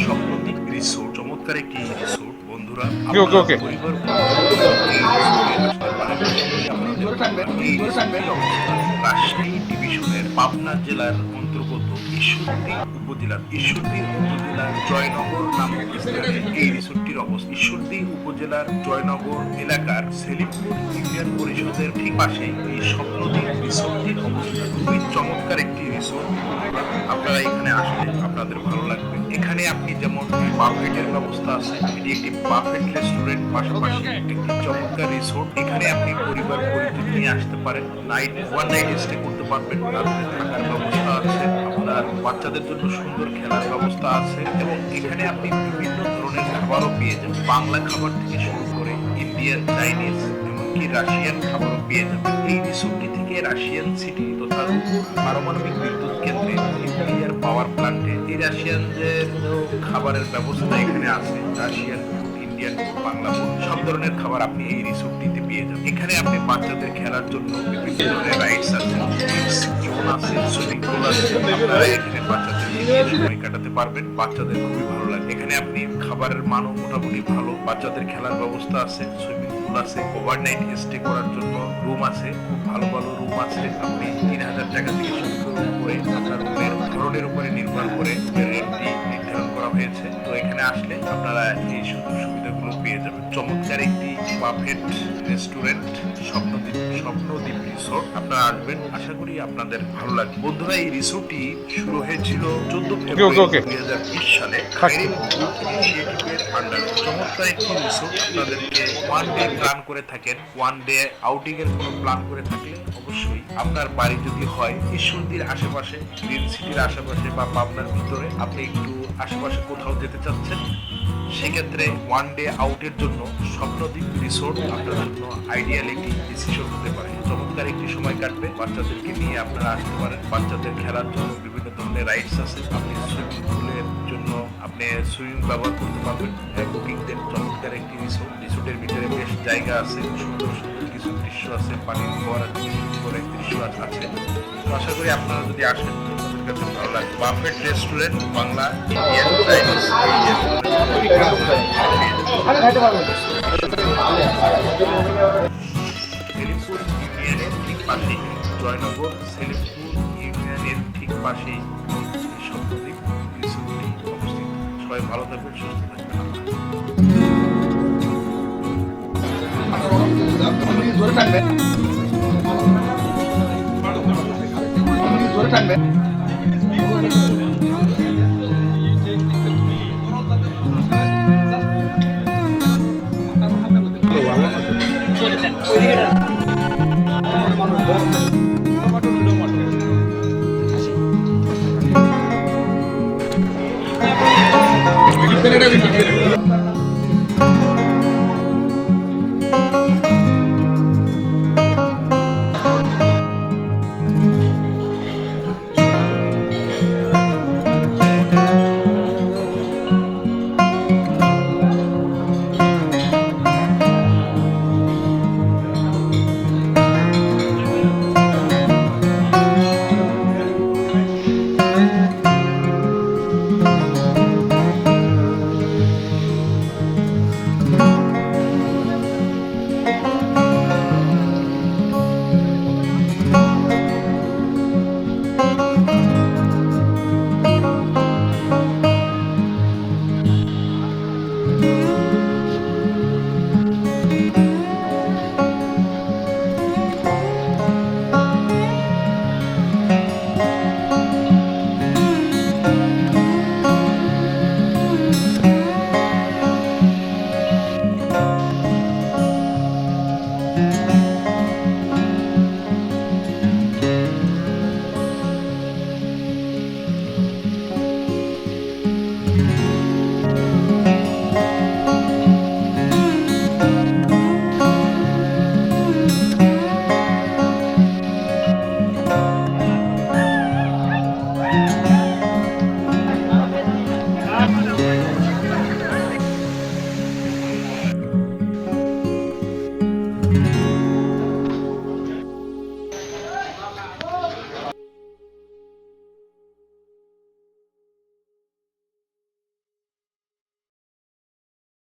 Swapnadwip resort চমৎকার একটি resort বন্ধুরা। ওকে পরিবার রাজশাহী ডিভিশনের পাবনা জেলার অন্তর্গত ঈশ্বরদী উপজেলার জয়নগর নামক স্থানে এই রিসোর্টটির অবস্থা। ঈশ্বরদী উপজেলার জয়নগর এলাকার সেলিমপুর ইউনিয়ন পরিষদের ঠিক পাশে এই স্বপ্নদ্বীপ রিসোর্টটির অবস্থান। খুবই চমৎকার একটি রিসোর্ট। আপনারা এখানে আসলে আপনাদের ভালো লাগবে। এখানে আপনি যেমন বাফেটের ব্যবস্থা আছে, এটি একটি বাফেট রেস্টুরেন্ট, পাশাপাশি একটি চমৎকার রিসোর্ট। এখানে আপনি পরিবার পরিজন নিয়ে আসতে পারেন, ওয়ান নাইট স্টে করতে পারবেন। রাত্রে থাকার ব্যবস্থা আছে, আপনার বাচ্চাদের জন্য সুন্দর খেলার ব্যবস্থা আছে এবং এখানে আপনি বিভিন্ন ধরনের খাবারও পেয়ে যাবেন। বাংলা খাবার থেকে শুরু করে ইন্ডিয়ান, চাইনিজ, এমনকি রাশিয়ান খাবারও পেয়ে যাবেন। এই রিসোর্টটি থেকে রাশিয়ান সিটি তথা পারমাণবিক বিদ্যুৎ কেন্দ্রে, নিউক্লিয়ার পাওয়ার প্ল্যান্টে এই রাশিয়ানদের খাবারের ব্যবস্থা এখানে আছে। Russian food, Indian food, Bangla food, সব ধরনের খাবার আপনি এই রিসোর্টটিতে পেয়ে যাবেন। এখানে আপনি বাচ্চাদের খেলার জন্য বিভিন্ন ধরনের রাইডস আছে, জোন আছে, সুইমিং পুল আছে। আপনারা এখানে বাচ্চাদের নিয়ে সময় কাটাতে পারবেন, বাচ্চাদের খুবই ভালো লাগে। এখানে আপনি খাবারের মানও মোটামুটি ভালো, বাচ্চাদের খেলার ব্যবস্থা আছে, সুইমিং পুল আছে, ওভারনাইট স্টে করার জন্য রুম আছে, খুব ভালো ভালো রুম আছে। আপনি 3000 টাকা থেকে শুরু করে আপনার রুমের ধরনের উপরে নির্ভর করে রেটটি নির্ধারণ করা হয়েছে। তো এখানে আসলে আপনারা এই সুযোগ সুবিধাগুলো পেয়ে যাবেন। চমৎকার একটি বাফেট রেস্টুরেন্ট, স্বপ্নদ্বীপ রিসোর্ট। আপনারা আসবেন, আশা করি আপনাদের ভালো লাগবে। বন্ধুরা, এই রিসোর্টটি শুরু হয়েছিল 14 ফেব্রুয়ারি 2020 সালে খাইরিন গ্রুপ ইনিশিয়েটিভের আন্ডারে। চমৎকার একটি রিসোর্ট। আপনাদেরকে ওয়ান ডে প্ল্যান করে থাকেন, ওয়ান ডে আউটিং এর কোনো প্ল্যান করে থাকলে অবশ্যই আপনার বাড়ি যদি হয় ঈশ্বরদীর আশেপাশে, গ্রিন সিটির আশেপাশে বা পাবনার ভিতরে, আপনি একটু আশেপাশে কোথাও যেতে চাচ্ছেন, সেক্ষেত্রে ওয়ান ডে আউটের জন্য স্বপ্নদ্বীপ রিসোর্ট আপনাদের জন্য আইডিয়াল একটি ডিসিশন হতে পারে। চমৎকার একটি সময় কাটবে, বাচ্চাদেরকে নিয়ে আপনারা আসতে পারেন। বাচ্চাদের খেলার জন্য বিভিন্ন ধরনের রাইডস আছে, আপনি সুইমিং পুলের জন্য আপনি সুইমিং ব্যবহার করতে পারবেন। বুকিং দেন। চমৎকার একটি রিসোর্টের ভিতরে বেশ জায়গা আছে, সুন্দর সুন্দর কিছু দৃশ্য আছে, পানির ফোয়ারা করে দৃশ্য আছে। তো আশা করি আপনারা যদি আসেন আপনাদের কাছে ভালো লাগবে। Buffet restaurant, Bangla, Indian, Chinese, Selimpur ইউনিয়নের ঠিক পাশেই, জয়নগর সেলিমপুর ইউনিয়নের ঠিক পাশেই স্বপ্নদ্বীপ রিসোর্টটি অবস্থিত। সবাই ভালো থাকবেন, সুস্থ থাকবেন। এটা